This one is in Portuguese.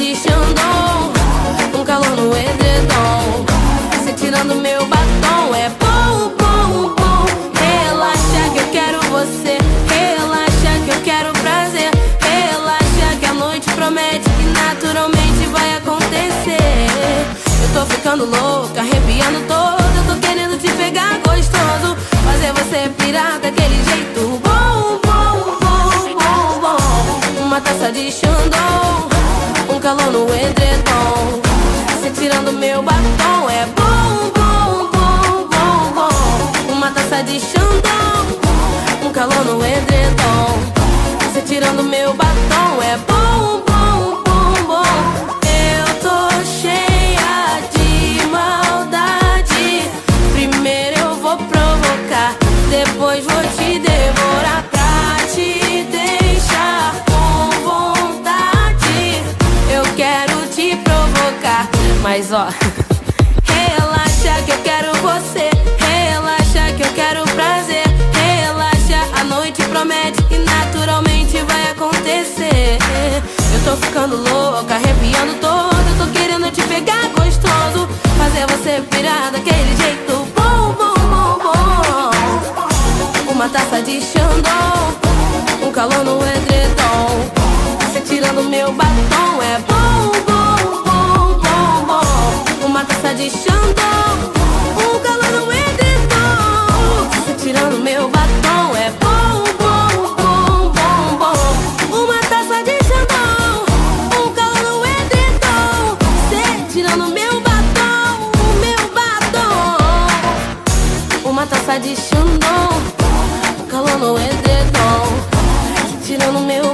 de Xandão, um calor no edredom. Você tirando meu batom é bom, bom, bom. Relaxa que eu quero você, relaxa que eu quero prazer. Relaxa que a noite promete que naturalmente vai acontecer. Eu tô ficando louca, arrepiando todo. Eu tô querendo te pegar gostoso, fazer você pirar daquele jeito bom, bom, bom, bom, bom. Uma taça de Xandão, um calor no edredom. Você tirando meu batom é bom, bom, bom, bom, bom. Uma taça de Xandão, um calor no edredom. Você tirando meu batom é bom, bom, bom, bom. Eu tô cheia de maldade. Primeiro eu vou provocar, depois vou te devorar pra te deixar com vontade. Eu quero te provocar, mas ó, relaxa que eu quero você, relaxa que eu quero prazer. Relaxa, a noite promete que naturalmente vai acontecer. Eu tô ficando louca, arrepiando todo. Eu tô querendo te pegar gostoso, fazer você pirar daquele jeito bom, bom, bom, bom. Uma taça de Xandão, um calor no edredom. Você tirando meu batom é bom, bom, bom, bom, bom. Uma taça de Xandão, um calor no edredom. Você tirando meu batom é bom, bom, bom, bom, bom. Uma taça de Xandão, um calor no edredom. Você tirando meu batom, o meu batom. Uma taça de Xandão, calor no edredom. Você tirando meu